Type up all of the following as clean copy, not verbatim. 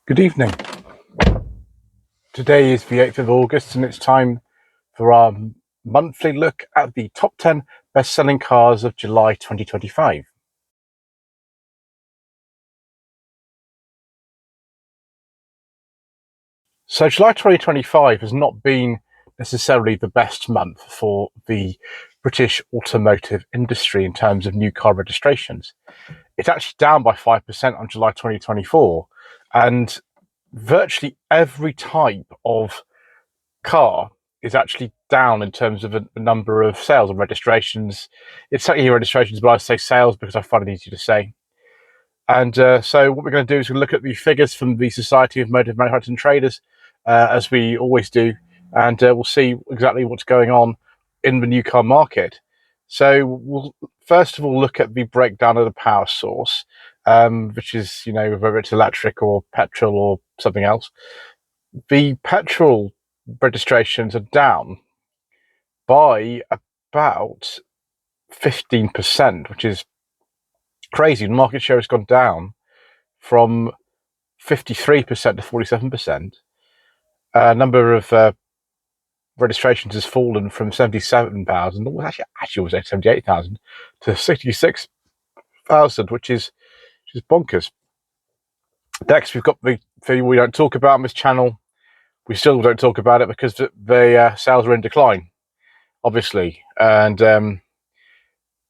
Good evening. Today is the 8th of August and it's time for our monthly look at the top 10 best-selling cars of July 2025. So July 2025 has not been necessarily the best month for the British automotive industry in terms of new car registrations. It's actually down by 5% on July 2024, and virtually every type of car is actually down in terms of a number of sales and registrations. It's technically registrations, but I say sales because I find it easier to say. And so what we're going to do is we'll look at the figures from the Society of Motor Manufacturers and Traders, as we always do, and we'll see exactly what's going on in the new car market. So we'll first of all look at the breakdown of the power source, which is, whether it's electric or petrol or something else. The petrol registrations are down by about 15%, which is crazy. The market share has gone down from 53% to 47%. Number of registrations has fallen from 77,000, actually was 78,000 to 66,000, which is bonkers. Next, we've got the thing we don't talk about on this channel. We still don't talk about it because the sales are in decline, obviously, and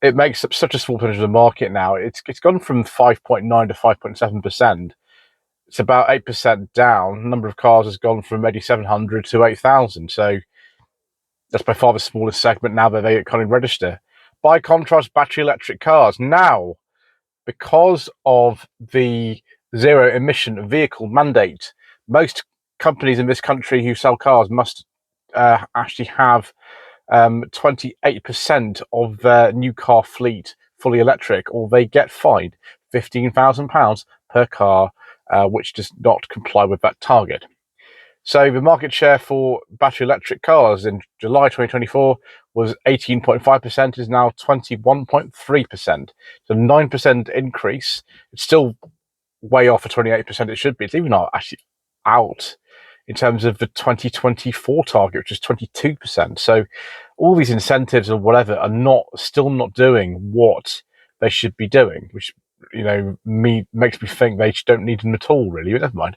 it makes up such a small percentage of the market now. It's gone from 5.9 to 5.7%. It's about 8% down. The number of cars has gone from 8,700 to 8,000. So that's by far the smallest segment now that they kind of register. By contrast, battery electric cars now, because of the zero emission vehicle mandate, most companies in this country who sell cars must actually have 28% of their new car fleet fully electric, or they get fined £15,000 per car, which does not comply with that target. So the market share for battery electric cars in July 2024 was 18.5%, is now 21.3%. So 9% increase. It's still way off for 28% it should be. It's even not actually out in terms of the 2024 target, which is 22%. So all these incentives or whatever are still not doing what they should be doing, which makes me think they don't need them at all, really. But never mind.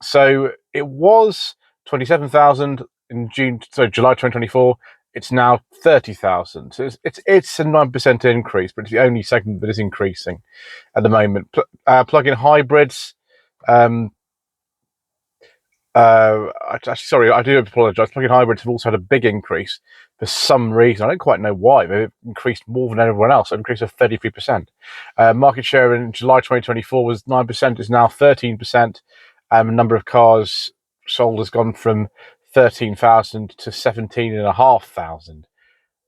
So it was 27,000 in July 2024. It's now 30,000. So it's a 9% increase, but it's the only segment that is increasing at the moment. Plug-in hybrids. Sorry, I do apologise. Plug-in hybrids have also had a big increase for some reason. I don't quite know why. They've increased more than everyone else. They've increased to 33%. Market share in July 2024 was 9%. Is now 13%. Number of cars sold has gone from 13,000 to 17,500.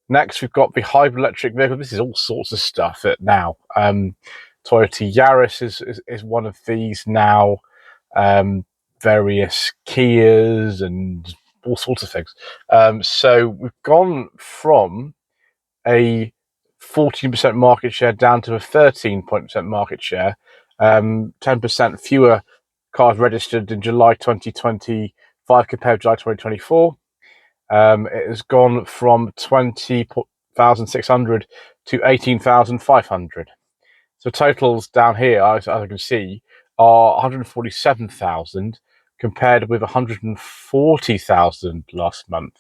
Next, we've got the hybrid electric vehicle. This is all sorts of stuff now. Toyota Yaris is one of these now. Various Kias and all sorts of things. So we've gone from a 14% market share down to a 13% market share. 10% fewer cars registered in July 2025 compared to July 2024. It has gone from 20,600 to 18,500. So totals down here, as I can see, are 147,000 compared with 140,000 last month.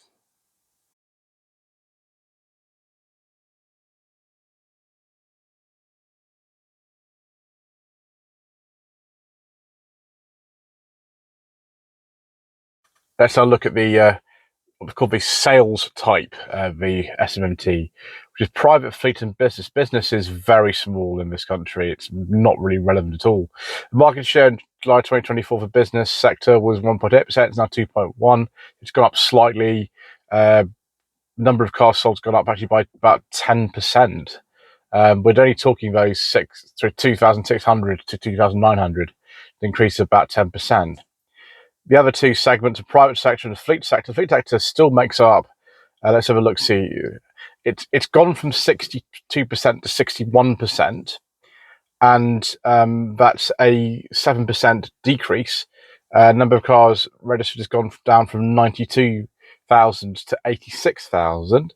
Let's now look at the what we call the sales type, the SMMT, which is private fleet and business. Business is very small in this country. It's not really relevant at all. The market share in July 2024 for business sector was 1.8%. It's now 2.1%. It's gone up slightly. Number of cars sold has gone up actually by about 10%. We're only talking those 2,600 to 2,900, an increase of about 10%. The other two segments, the private sector and the fleet sector. The fleet sector still makes up. Let's have a look. See, it's gone from 62% to 61%. and that's a 7% decrease. Number of cars registered has gone down from 92,000 to 86,000.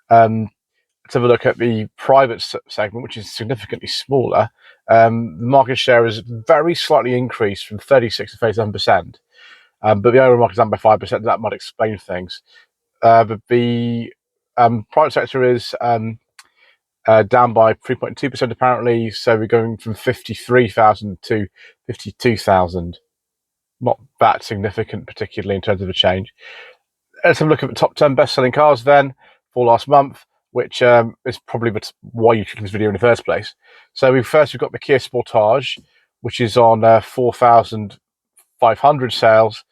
Let's have a look at the private segment, which is significantly smaller. The market share has very slightly increased from 36 to 37%, but the overall market is down by 5%. That might explain things. But the private sector is down by 3.2% apparently, so we're going from 53,000 to 52,000. Not that significant, particularly in terms of a change. Let's have a look at the top 10 best-selling cars then for last month, which is probably why you're clicking this video in the first place. So we've got the Kia Sportage, which is on 4,500 sales.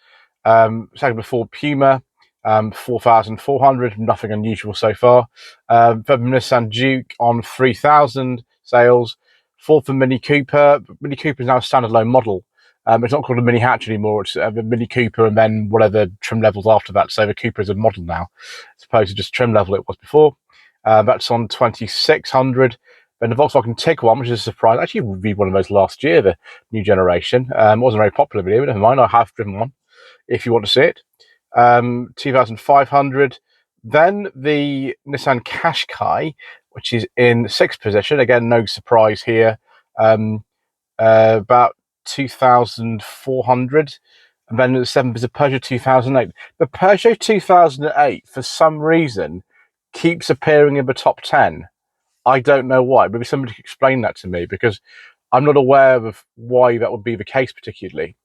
Second before Puma, 4,400, nothing unusual so far. Third Nissan Duke on 3,000 sales. Fourth for Mini Cooper. Mini Cooper is now a standalone model. It's not called a Mini Hatch anymore. It's a Mini Cooper and then whatever trim levels after that. So the Cooper is a model now, as opposed to just trim level it was before. That's on 2,600. Then the Volkswagen Tiguan, which is a surprise. Actually, we reviewed one of those last year, the new generation. It wasn't a very popular video, but never mind. I have driven one if you want to see it. 2,500. Then the Nissan Qashqai, which is in sixth position. Again, no surprise here. About 2,400. And then the seventh is a Peugeot 2008. The Peugeot 2008, for some reason, keeps appearing in the top 10. I don't know why. Maybe somebody could explain that to me, because I'm not aware of why that would be the case particularly.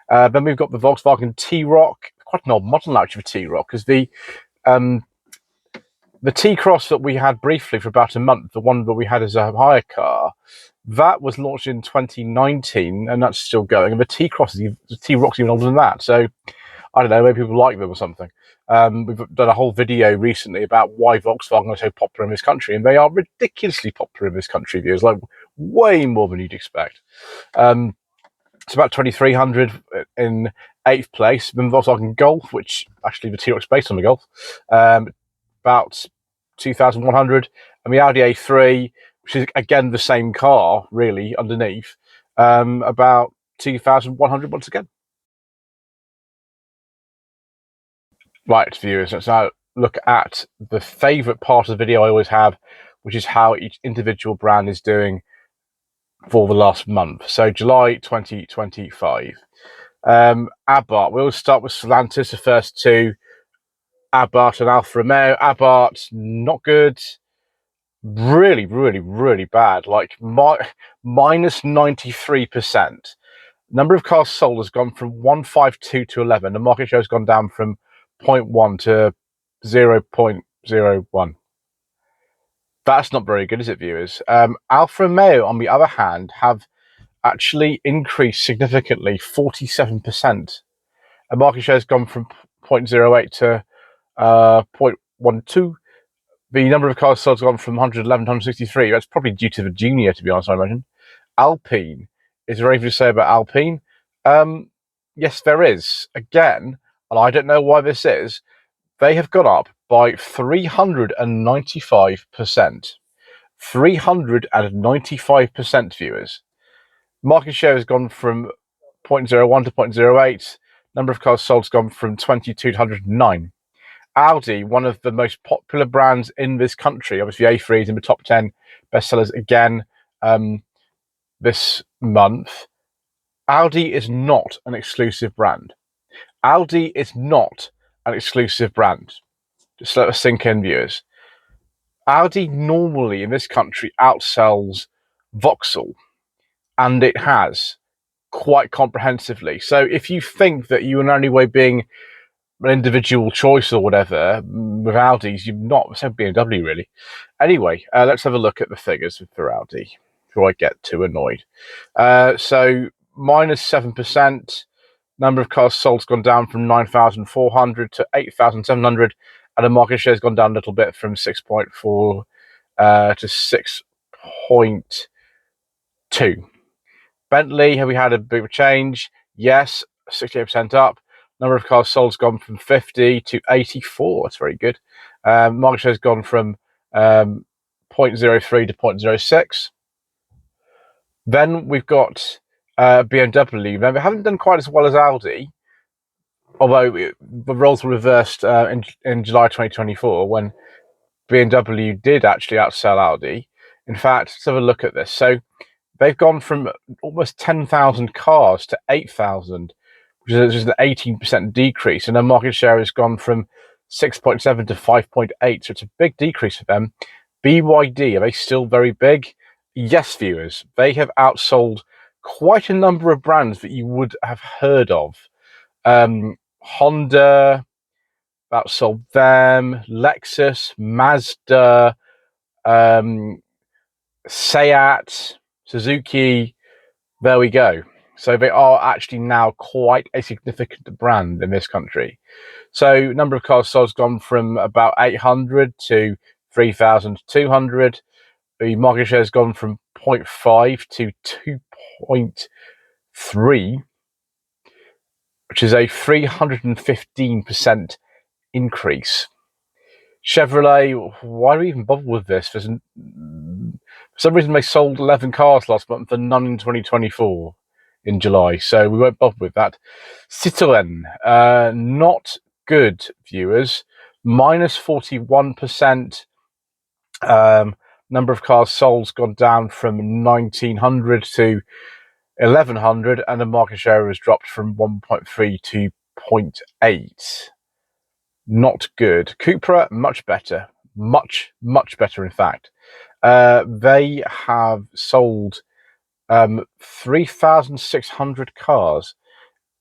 Then we've got the Volkswagen T-Roc, quite an old model actually for T-Roc, because the T-Cross that we had briefly for about a month, the one that we had as a hire car, that was launched in 2019, and that's still going. And the T-Roc's even older than that. So I don't know, maybe people like them or something. We've done a whole video recently about why Volkswagen are so popular in this country, and they are ridiculously popular in this country. There's like way more than you'd expect. It's about 2,300 in eighth place. Then Volkswagen Golf, which actually the T-Roc's based on the Golf, about 2,100. And the Audi A3, which is again the same car, really, underneath, about 2,100 once again. Right, viewers, let's now look at the favourite part of the video I always have, which is how each individual brand is doing for the last month. So July 2025. Abarth, we'll start with Stellantis, the first two. Abarth and Alfa Romeo. Abarth, not good. Really, really, really bad. Like minus 93%. Number of cars sold has gone from 152 to 11. The market share has gone down from 0.1 to 0.01. That's not very good, is it, viewers? Alfa Romeo, on the other hand, have actually increased significantly, 47%. The market share has gone from 0.08 to 0.12. The number of cars sold has gone from 111 to 163. That's probably due to the junior, to be honest, I imagine. Alpine. Is there anything to say about Alpine? Yes, there is. Again, and I don't know why this is, they have gone up by 395%. 395%, viewers. Market share has gone from 0.01 to 0.08. Number of cars sold has gone from 22 to 109. Audi, one of the most popular brands in this country, obviously A3 is in the top 10 bestsellers again this month. Audi is not an exclusive brand. Audi is not an exclusive brand. Just let us sink in, viewers. Audi normally in this country outsells Vauxhall, and it has quite comprehensively. So if you think that you are in any way being an individual choice or whatever with Audis, you're not. So BMW really. Anyway, let's have a look at the figures for Audi before I get too annoyed. So minus 7%. Number of cars sold has gone down from 9,400 to 8,700, and the market share has gone down a little bit from 6.4 to 6.2. Bentley, have we had a big change? Yes, 68% up. Number of cars sold has gone from 50 to 84. That's very good. Market share has gone from 0.03 to 0.06. Then we've got BMW. Now, they haven't done quite as well as Audi, although the roles were reversed in July 2024 when BMW did actually outsell Audi. In fact, let's have a look at this. So they've gone from almost 10,000 cars to 8,000, which is just an 18% decrease, and their market share has gone from 6.7 to 5.8. So it's a big decrease for them. BYD, are they still very big? Yes, viewers. They have outsold quite a number of brands that you would have heard of. Honda outsold them, Lexus, Mazda, Seat, Suzuki. There we go. So they are actually now quite a significant brand in this country. So number of cars sold has gone from about 800 to 3,200. The market share has gone from 0.5 to 2.3, which is a 315% increase. Chevrolet, why do we even bother with this? For some reason, they sold 11 cars last month and none in 2024 in July, so we won't bother with that. Citroën, not good, viewers. Minus 41%. Number of cars sold has gone down from 1,900 to 1,100, and the market share has dropped from 1.3 to 0.8. Not good. Cupra, much better. Much better, in fact. They have sold 3,600 cars.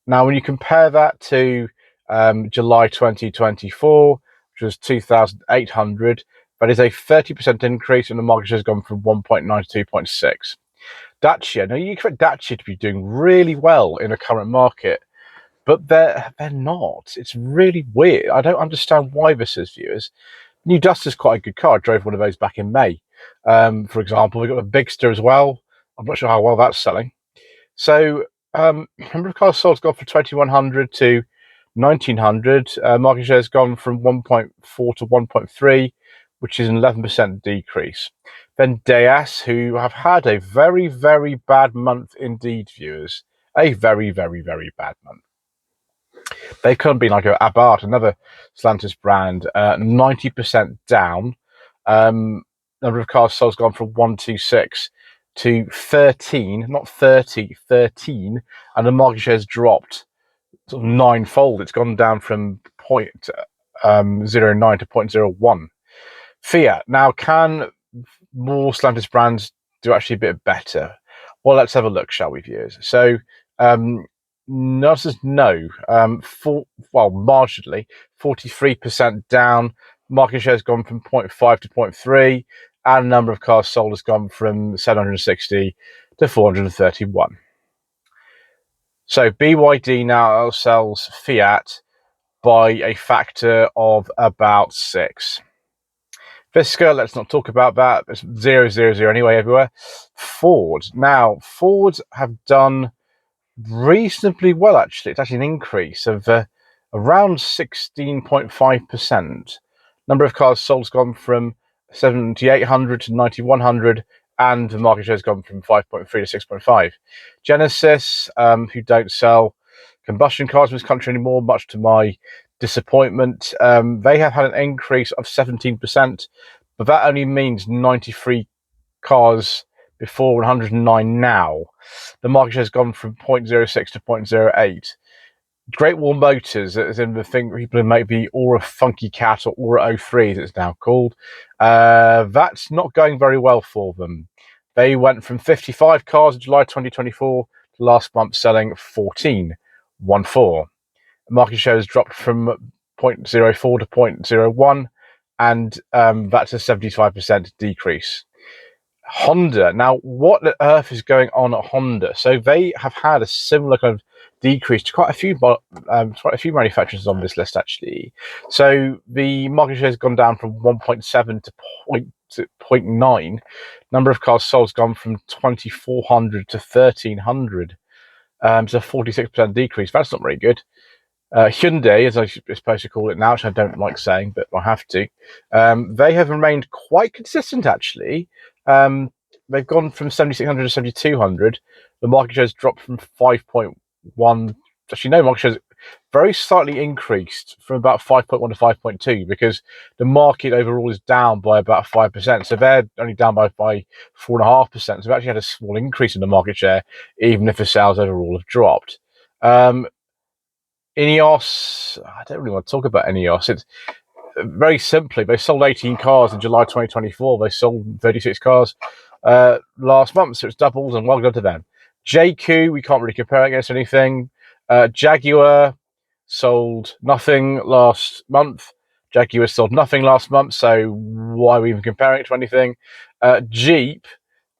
Now, when you compare that to July 2024, which was 2,800, that is a 30% increase, and the market share has gone from 1.9 to 2.6. Dacia, now you expect Dacia to be doing really well in the current market, but they're not. It's really weird. I don't understand why this is, viewers. New Duster's quite a good car. I drove one of those back in May. For example, we've got the Bigster as well. I'm not sure how well that's selling. So, number of cars sold has gone from 2,100 to 1,900. Market share has gone from 1.4 to 1.3, which is an 11% decrease. Then Deas, who have had a very, very bad month indeed, viewers. A very, very, very bad month. They could have been like a Abarth, another Stellantis brand, 90% down. Number of cars sold has gone from 126 to 13, not 30, 13, and the market share has dropped sort of ninefold. It's gone down from 0.09 to 0.01. Fiat. Now, can more Stellantis brands do actually a bit better? Well, let's have a look, shall we, viewers? So, no, marginally, 43% down. Market share has gone from 0.5 to 0.3, and the number of cars sold has gone from 760 to 431. So BYD now sells Fiat by a factor of about 6. Fisker, let's not talk about that. It's 000 anyway everywhere. Ford. Now, Ford have done reasonably well, actually. It's actually an increase of around 16.5%. Number of cars sold has gone from 7,800 to 9,100, and the market share has gone from 5.3 to 6.5. Genesis, who don't sell combustion cars in this country anymore, much to my disappointment, they have had an increase of 17%, but that only means 93 cars before 109 now. The market share has gone from 0.06 to 0.08. Great Wall Motors, as in the thing people might be Aura Funky Cat or Aura 03 as it's now called, that's not going very well for them. They went from 55 cars in July 2024 to last month selling 14. The market share has dropped from 0.04 to 0.01, and that's a 75% decrease. Honda. Now, what on earth is going on at Honda? So they have had a similar kind of decrease to quite a few manufacturers on this list, actually. So the market share has gone down from 1.7 to 0.9. Number of cars sold has gone from 2,400 to 1,300. It's a 46% decrease. That's not very good. Hyundai, as I'm supposed to call it now, which I don't like saying, but I have to. They have remained quite consistent, actually. they've gone from 7,600 to 7,200. The market share has dropped from 5.1. Actually, no, market share has very slightly increased from about 5.1 to 5.2 because the market overall is down by about 5%. So they're only down by 4.5%. So they've actually had a small increase in the market share, even if the sales overall have dropped. Ineos, I don't really want to talk about Ineos. It's very simply, they sold 18 cars in July 2024. They sold 36 cars last month, so it's doubles, and well done to them. JQ, we can't really compare against anything. Jaguar sold nothing last month. Jaguar sold nothing last month, so why are we even comparing it to anything? Jeep,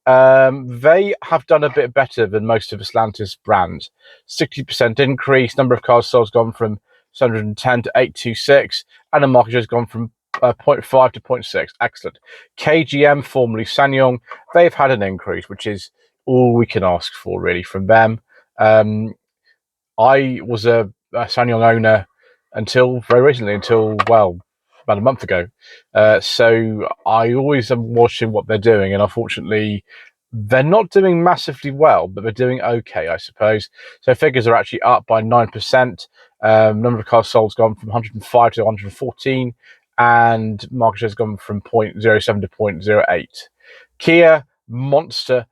they have done a bit better than most of Stellantis brands. 60% increase, number of cars sold has gone from 710 to 826, and the market share has gone from 0.5 to 0.6. Excellent. KGM, formerly SsangYong, they've had an increase, which is all we can ask for, really, from them. I was a SsangYong owner until very recently, well, about a month ago. So I always am watching what they're doing, and unfortunately, they're not doing massively well, but they're doing okay, I suppose. So figures are actually up by 9%. Number of cars sold has gone from 105 to 114, and market share has gone from 0.07 to 0.08. Kia, monster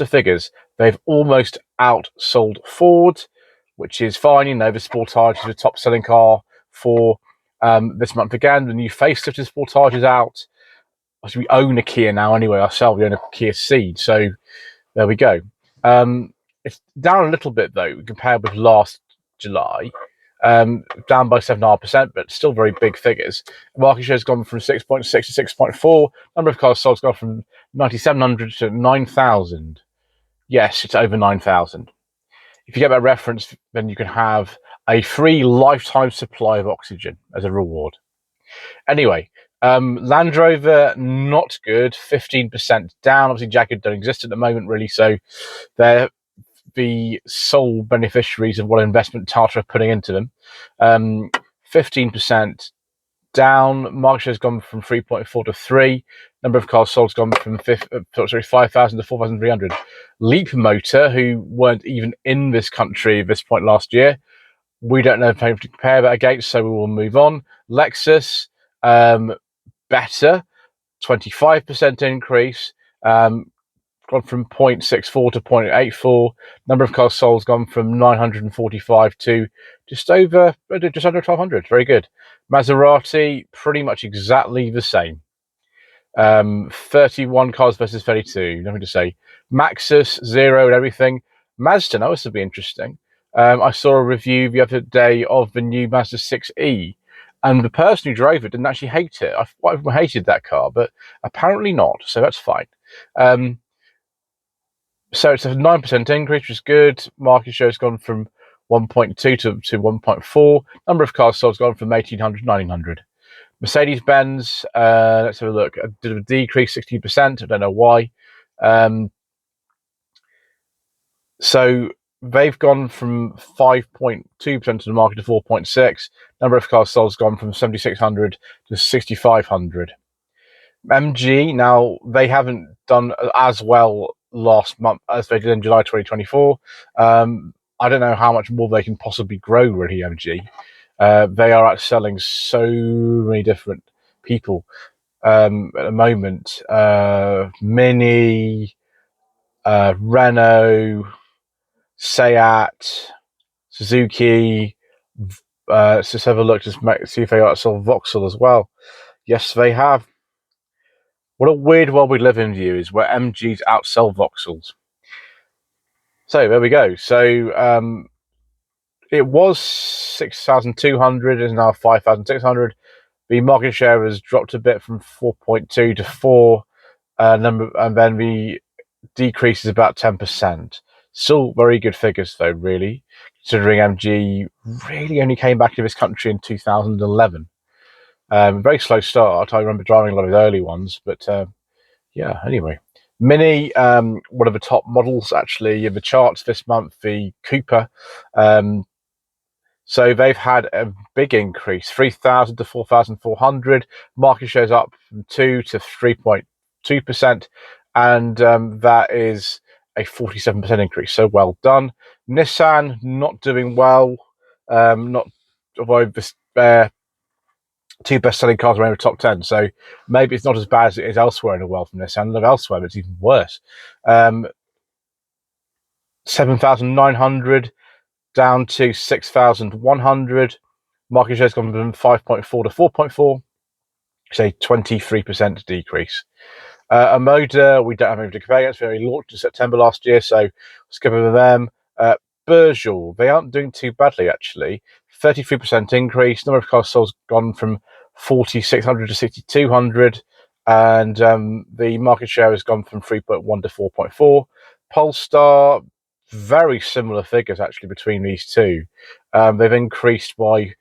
figures. They've almost outsold Ford, which is fine. You know, the Sportage is the top selling car for this month again. The new facelift of Sportage is out. We own a Kia now anyway ourselves. We own a Kia Ceed. So there we go. It's down a little bit though compared with last July. Down by 7.5%, but still very big figures. Market share has gone from 6.6 to 6.4. Number of cars sold has gone from 9,700 to 9,000. Yes, it's over 9,000. If you get that reference, then you can have a free lifetime supply of oxygen as a reward. Anyway, Land Rover, not good, 15% down. Obviously, Jaguar don't exist at the moment, really, so they're the sole beneficiaries of what investment Tata are putting into them. 15% down. Market share has gone from 3.4 to 3. Number of cars sold has gone from 5,000 to 4,300. Leap Motor, who weren't even in this country at this point last year, we don't know if to compare that against, so we will move on. Lexus, better, 25% increase. Gone from 0.64 to 0.84. Number of cars sold has gone from 945 to just under 1,200. Very good. Maserati, pretty much exactly the same. 31 cars versus 32. Nothing to say. Maxus, 0 and everything. Mazda, now this would be interesting. I saw a review the other day of the new Mazda 6e, and the person who drove it didn't actually hate it. I hated that car, but apparently not, so that's fine. So it's a 9% increase, which is good. Market share has gone from 1.2 to 1.4. Number of cars sold has gone from 1,800 to 1,900. Mercedes-Benz, let's have a look. Did a decrease 16%. I don't know why. So they've gone from 5.2% of the market to 4.6. Number of cars sold has gone from 7,600 to 6,500. MG, now they haven't done as well last month as they did in July 2024. I don't know how much more they can possibly grow, really, MG. They are outselling so many different people at the moment. Mini, Renault, Seat, Suzuki. Let's just have a look, see if they outsold Vauxhall as well. Yes, they have. What a weird world we live in, viewers, where MGs outsell Vauxhalls. So there we go. So it was 6,200, is now 5,600. The market share has dropped a bit from 4.2 to 4, and then the decrease is about 10%. Still very good figures, though, really, considering MG really only came back to this country in 2011. Very slow start. I remember driving a lot of the early ones, but yeah, anyway. Mini, one of the top models actually in the charts this month, the Cooper. So they've had a big increase, 3,000 to 4,400. Market shares up from 2 to 3.2%. and that is a 47% increase. So well done. Nissan not doing well. Not although the two best-selling cars are in the top 10, so maybe it's not as bad as it is elsewhere in the world from Nissan. And elsewhere, it's even worse. 7,900 down to 6,100. Market share's gone from 5.4 to 4.4. It's a 23% decrease. Amoda, we don't have anything to compare against. We launched in September last year, so skip over them. Burjul, they aren't doing too badly, actually. 33% increase. Number of cars sold gone from 4,600 to 6,200. And the market share has gone from 3.1 to 4.4. Polestar, very similar figures, actually, between these two. They've increased by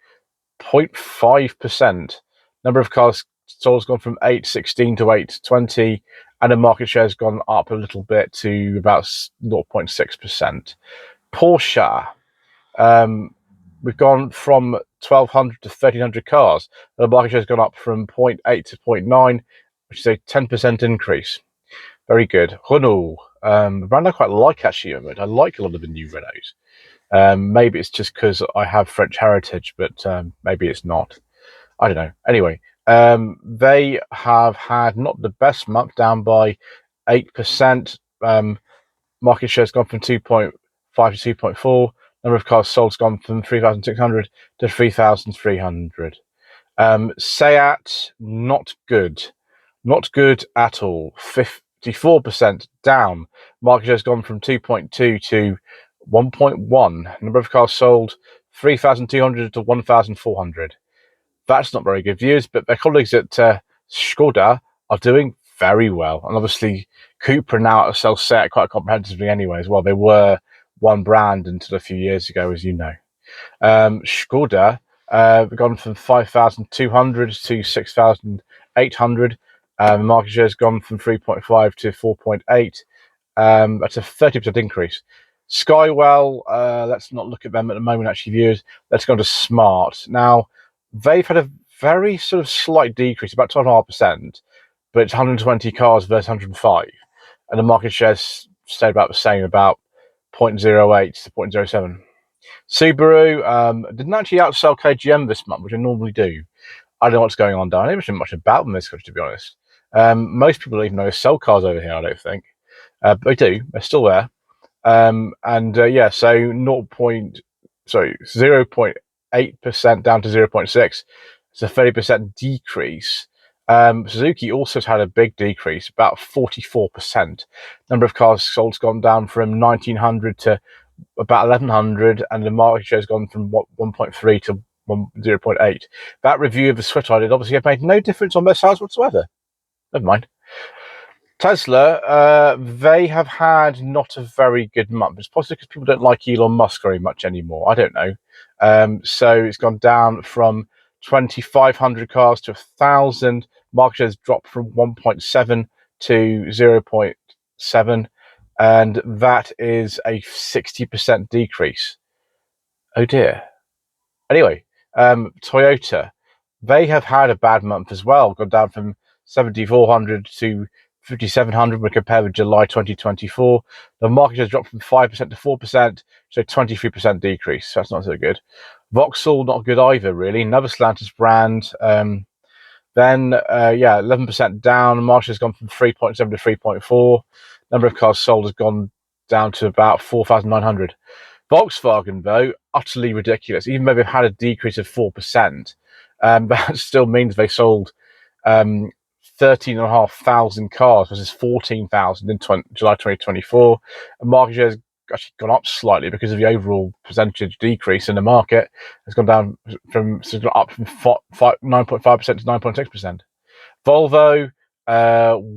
0.5%. Number of cars sold has gone from 816 to 820, and the market share has gone up a little bit to about 0.6%. Porsche, we've gone from 1,200 to 1,300 cars. The market share has gone up from 0.8 to 0.9, which is a 10% increase. Very good. Renault, a brand I quite like, actually. I like a lot of the new Renaults. Maybe it's just because I have French heritage, but maybe it's not. I don't know. Anyway, they have had not the best month, down by 8%. Market share has gone from 2.5 to 2.4. Number of cars sold has gone from 3,600 to 3,300. Seat, not good. Not good at all. 54% down. Market share has gone from 2.2 to 1.1. Number of cars sold, 3,200 to 1,400. That's not very good views, but their colleagues at Skoda are doing very well. And obviously, Cupra now sell Seat quite comprehensively anyway as well. They were one brand until a few years ago, as you know. Skoda, we've gone from 5,200 to 6,800. Market share has gone from 3.5 to 4.8. That's a 30% increase. Skywell, let's not look at them at the moment, actually, viewers. Let's go to Smart. Now, they've had a very sort of slight decrease, about 12.5%, but it's 120 cars versus 105. And the market share stayed about the same, about 0.08 to 0.07. Subaru didn't actually outsell KGM this month, which I normally do. I don't know what's going on down here. There's not much about them this country, to be honest. Most people don't even know they sell cars over here, I don't think. But they do. They're still there. So 0.8% down to 0.6. It's a 30% decrease. Suzuki also has had a big decrease, about 44%. Number of cars sold has gone down from 1,900 to about 1,100, and the market share has gone from 1.3 to 0.8. That review of the Swift I did obviously have made no difference on their sales whatsoever. Never mind. Tesla, they have had not a very good month. It's possibly because people don't like Elon Musk very much anymore. I don't know. So it's gone down from 2,500 cars to 1,000. Market share has dropped from 1.7 to 0.7. And that is a 60% decrease. Oh dear. Anyway, Toyota, they have had a bad month as well, gone down from 7,400 to 5,700 when compared with July 2024. The market has dropped from 5% to 4%, so 23% decrease. That's not so good. Vauxhall, not good either, really. Another Stellantis brand. 11% down. Market has gone from 3.7 to 3.4. Number of cars sold has gone down to about 4,900. Volkswagen, though, utterly ridiculous. Even though they've had a decrease of 4%, that still means they sold 13,500 cars versus 14,000 in July 2024. And market share has actually gone up slightly because of the overall percentage decrease in the market. It's gone down from 9.5% to 9.6%. Volvo,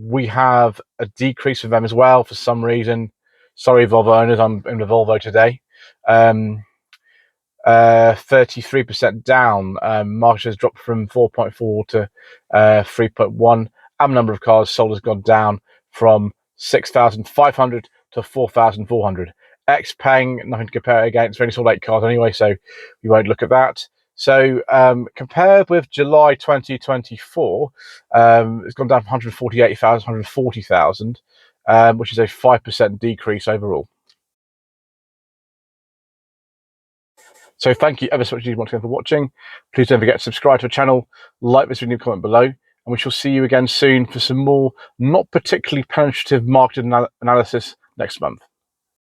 we have a decrease for them as well for some reason. Sorry, Volvo owners, I'm in the Volvo today. 33% down. Market share has dropped from 4.4 to 3.1. And number of cars sold has gone down from 6,500 to 4,400. Xpeng, nothing to compare it against. We only sold 8 cars anyway, so we won't look at that. So compared with July 2024, it's gone down from 148,000, 140,000, which is a 5% decrease overall. So thank you ever so much once again for watching. Please don't forget to subscribe to the channel, like this video, comment below, and we shall see you again soon for some more not particularly penetrative market analysis next month.